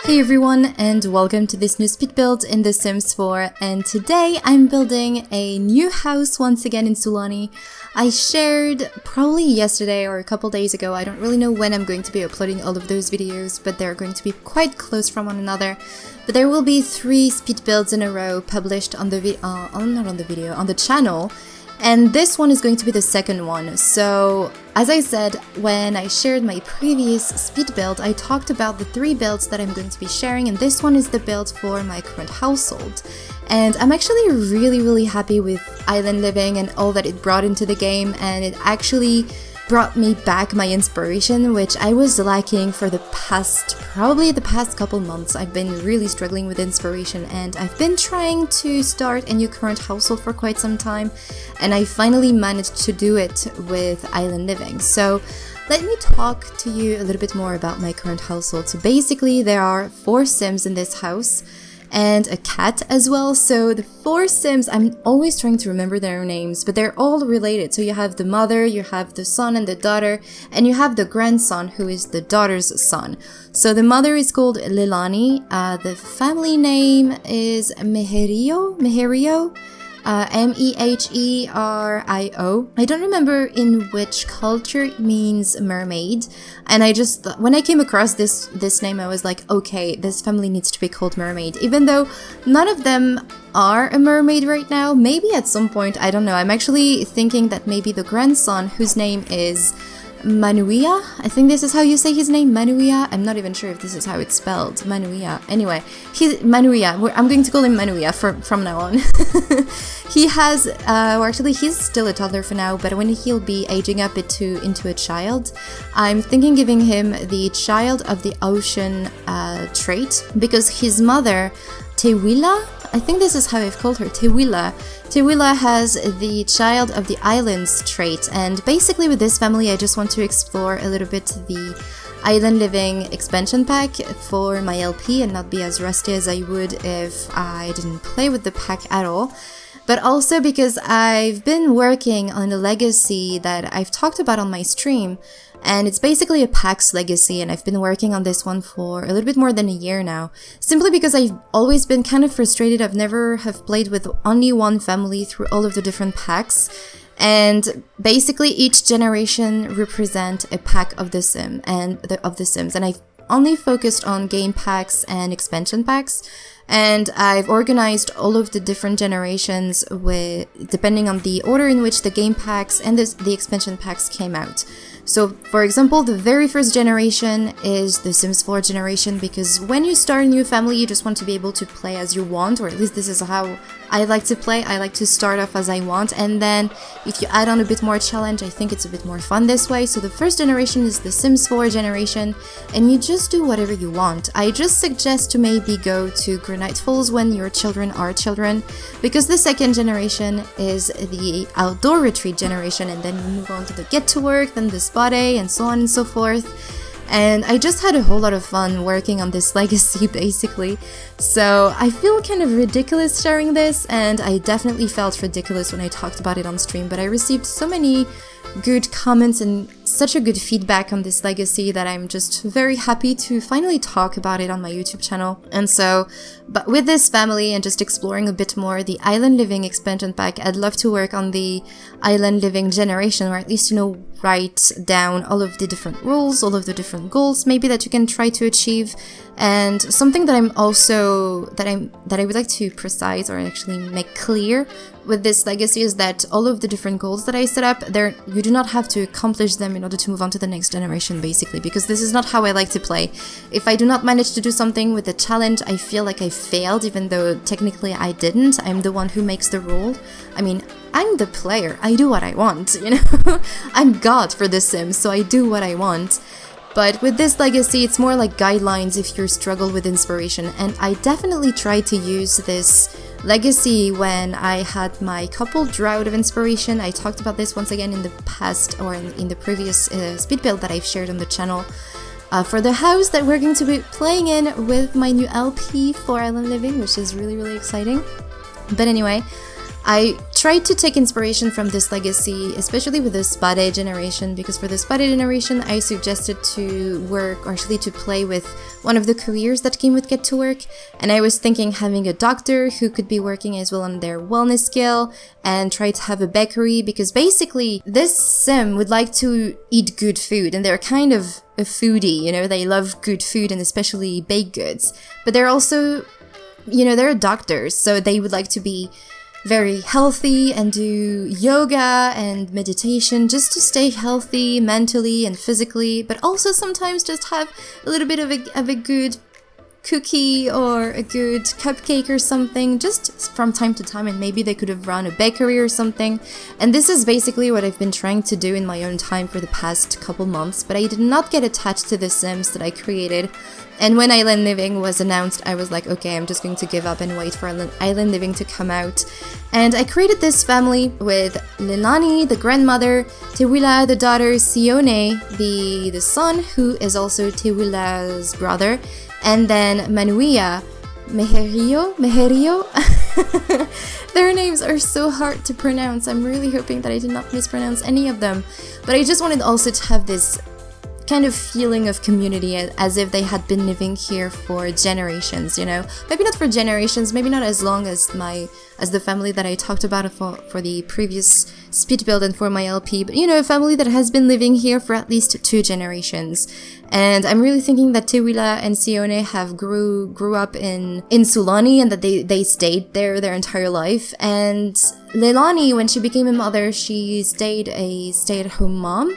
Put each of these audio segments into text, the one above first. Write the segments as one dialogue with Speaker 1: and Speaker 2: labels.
Speaker 1: Hey everyone, and welcome to this new speed build in The Sims 4, and today I'm building a new house once again in Sulani. I shared probably yesterday or a couple days ago, I don't really know when I'm going to be uploading all of those videos, but they're going to be quite close from one another. But there will be 3 speed builds in a row published on the on the channel. And this one is going to be the second one. So, as I said, when I shared my previous speed build, I talked about the 3 builds that I'm going to be sharing, and this one is the build for my current household. And I'm actually really happy with island living and all that it brought into the game, and it actually brought me back my inspiration, which I was lacking for probably the past couple months. I've been really struggling with inspiration, and I've been trying to start a new current household for quite some time, and I finally managed to do it with island living. So let me talk to you a little bit more about my current household. So basically there are 4 Sims in this house, and a cat as well. So the 4 Sims, I'm always trying to remember their names, but they're all related. So you have the mother, you have the son and the daughter, and you have the grandson who is the daughter's son. So the mother is called Sulani, the family name is Meherio, M-E-H-E-R-I-O. I don't remember in which culture it means mermaid, and when I came across this name, I was like, okay, this family needs to be called mermaid, even though none of them are a mermaid right now. Maybe at some point, I don't know. I'm actually thinking that maybe the grandson, whose name is Manuia, I think this is how you say his name, Manuia. I'm not even sure if this is how it's spelled, Manuia. Anyway, Manuia. I'm going to call him Manuia from now on. He has, actually he's still a toddler for now, but when he'll be aging up into a child, I'm thinking giving him the Child of the Ocean trait, because his mother, Tewila, I think this is how I've called her, Tewila has the Child of the Islands trait, and basically with this family I just want to explore a little bit the island living expansion pack for my LP and not be as rusty as I would if I didn't play with the pack at all. But also because I've been working on a legacy that I've talked about on my stream, and it's basically a PAX legacy, and I've been working on this one for a little bit more than a year now, simply because I've always been kind of frustrated. I've never have played with only one family through all of the different packs, and basically each generation represent a pack of the Sims, and I've only focused on game packs and expansion packs, and I've organized all of the different generations depending on the order in which the game packs and the expansion packs came out. So, for example, the very first generation is the Sims 4 generation, because when you start a new family, you just want to be able to play as you want, or at least this is how I like to play. I like to start off as I want, and then if you add on a bit more challenge, I think it's a bit more fun this way. So the first generation is the Sims 4 generation, and you just do whatever you want. I just suggest to maybe go to Granite Falls when your children are children, because the second generation is the outdoor retreat generation, and then you move on to the get to work, then the spa day, and so on and so forth. And I just had a whole lot of fun working on this legacy, basically. So I feel kind of ridiculous sharing this, and I definitely felt ridiculous when I talked about it on stream, but I received so many good comments and such a good feedback on this legacy that I'm just very happy to finally talk about it on my YouTube channel. And so, but with this family and just exploring a bit more the island living expansion pack, I'd love to work on the island living generation, or at least, write down all of the different rules, all of the different goals maybe that you can try to achieve. And something that I would like to precise, or actually make clear with this legacy, is that all of the different goals that I set up, you do not have to accomplish them in order to move on to the next generation, basically, because this is not how I like to play. If I do not manage to do something with the challenge, I feel like I failed, even though technically I didn't. I'm the one who makes the rule. I mean, I'm the player. I do what I want, I'm God for The Sims, so I do what I want. But with this legacy, it's more like guidelines if you struggle with inspiration, and I definitely tried to use this legacy when I had my couple drought of inspiration. I talked about this once again in the past, or in the previous speed build that I've shared on the channel, for the house that we're going to be playing in with my new LP for Island Living, which is really exciting. But anyway, I tried to take inspiration from this legacy, especially with the Spade generation, because for the Spade generation, I suggested to work, or actually to play with one of the careers that came with Get to Work, and I was thinking having a doctor who could be working as well on their wellness skill, and try to have a bakery, because basically this sim would like to eat good food, and they're kind of a foodie, you know, they love good food and especially baked goods, but they're also, you know, they're doctors, so they would like to be very healthy and do yoga and meditation just to stay healthy mentally and physically, but also sometimes just have a little bit of a good cookie or a good cupcake or something just from time to time, and maybe they could have run a bakery or something. And this is basically what I've been trying to do in my own time for the past couple months, but I did not get attached to the Sims that I created. And when Island Living was announced, I was like, okay, I'm just going to give up and wait for Island Living to come out. And I created this family with Sulani, the grandmother, Tewila, the daughter, Sione, the son, who is also Tewila's brother, and then Manuia, Meherio? Their names are so hard to pronounce. I'm really hoping that I did not mispronounce any of them. But I just wanted also to have this kind of feeling of community, as if they had been living here for generations, you know, maybe not for generations, maybe not as long as the family that I talked about for the previous speed build and for my LP, but you know, a family that has been living here for at least 2 generations. And I'm really thinking that Tewila and Sione have grew up in Sulani, and that they stayed there their entire life. And Leilani, when she became a mother, she stayed a stay-at-home mom.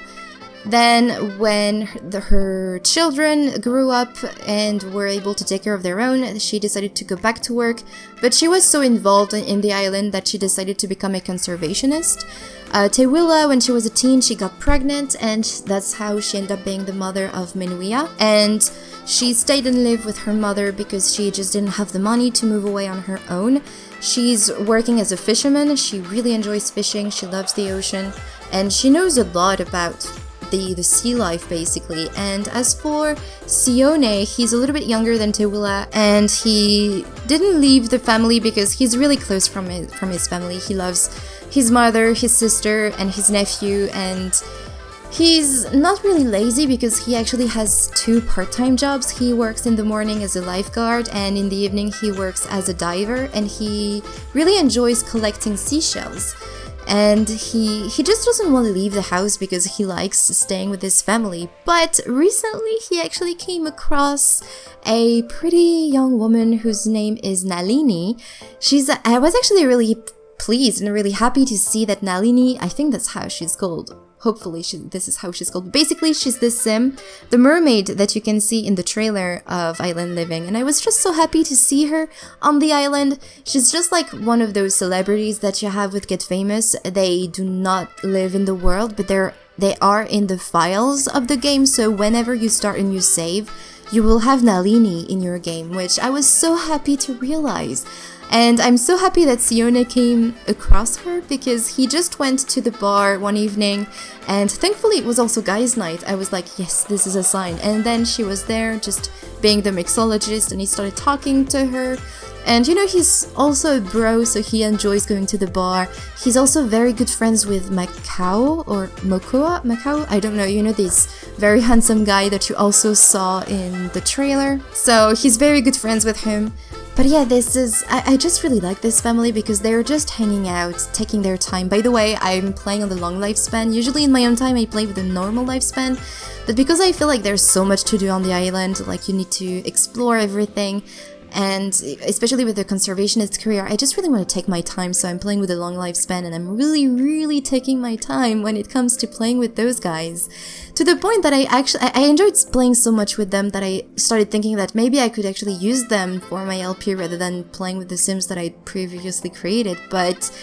Speaker 1: Then when her children grew up and were able to take care of their own, she decided to go back to work, but she was so involved in the island that she decided to become a conservationist. Tewila, when she was a teen, she got pregnant, and that's how she ended up being the mother of Menuia. And she stayed and lived with her mother because she just didn't have the money to move away on her own. She's working as a fisherman, she really enjoys fishing, she loves the ocean, and she knows a lot about the sea life, basically. And as for Sione, he's a little bit younger than Tewila, and he didn't leave the family because he's really close from his family. He loves his mother, his sister, and his nephew, and he's not really lazy because he actually has 2 part-time jobs. He works in the morning as a lifeguard, and in the evening he works as a diver, and he really enjoys collecting seashells. And he just doesn't want to leave the house because he likes staying with his family. But recently he actually came across a pretty young woman whose name is Nalini. I was actually really pleased and really happy to see that Nalini, I think that's how she's called. Hopefully this is how she's called. Basically, she's this sim, the mermaid that you can see in the trailer of Island Living. And I was just so happy to see her on the island. She's just like one of those celebrities that you have with Get Famous. They do not live in the world, but they are in the files of the game. So whenever you start a new save, you will have Nalini in your game, which I was so happy to realize. And I'm so happy that Sione came across her because he just went to the bar one evening, and thankfully it was also guys' night. I was like, yes, this is a sign. And then she was there just being the mixologist, and he started talking to her. And you know, he's also a bro, so he enjoys going to the bar. He's also very good friends with Macau or Macau, I don't know, you know, this very handsome guy that you also saw in the trailer. So he's very good friends with him. But yeah, I just really like this family because they're just hanging out, taking their time. By the way, I'm playing on the long lifespan. Usually in my own time, I play with the normal lifespan. But because I feel like there's so much to do on the island, like you need to explore everything, and especially with the conservationist career, I just really want to take my time, so I'm playing with a long lifespan, and I'm really taking my time when it comes to playing with those guys. To the point that I enjoyed playing so much with them that I started thinking that maybe I could actually use them for my LP rather than playing with the Sims that I previously created, but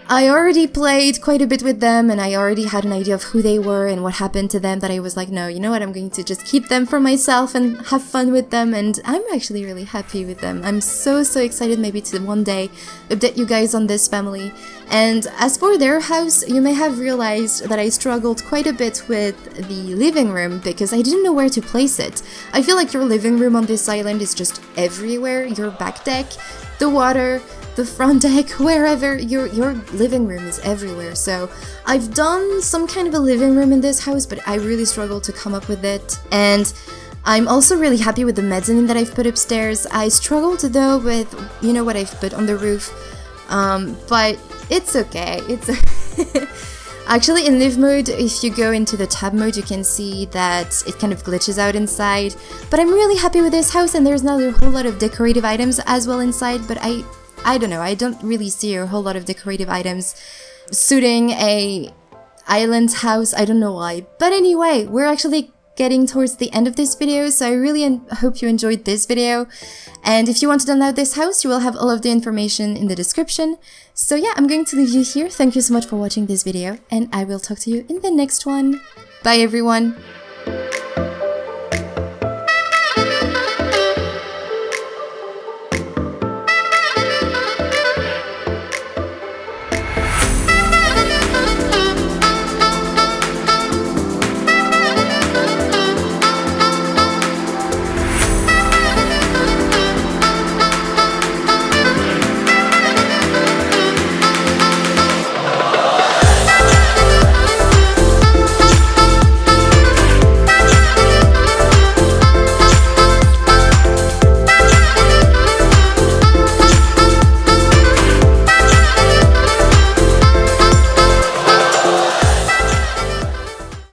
Speaker 1: I already played quite a bit with them, and I already had an idea of who they were and what happened to them, that I was like, no, you know what, I'm going to just keep them for myself and have fun with them, and I'm actually really happy with them. I'm so excited maybe to one day update you guys on this family. And as for their house, you may have realized that I struggled quite a bit with the living room because I didn't know where to place it. I feel like your living room on this island is just everywhere. Your back deck, the water, the front deck, wherever. Your living room is everywhere. So I've done some kind of a living room in this house, but I really struggled to come up with it. And I'm also really happy with the mezzanine that I've put upstairs. I struggled though with, you know, what I've put on the roof, but it's okay. It's actually in live mode, if you go into the tab mode, you can see that it kind of glitches out inside. But I'm really happy with this house, and there's not a whole lot of decorative items as well inside, but I don't know, I don't really see a whole lot of decorative items suiting a island house. I don't know why. But anyway, we're actually getting towards the end of this video, so I really hope you enjoyed this video. And if you want to download this house, you will have all of the information in the description. So yeah, I'm going to leave you here. Thank you so much for watching this video, and I will talk to you in the next one. Bye everyone!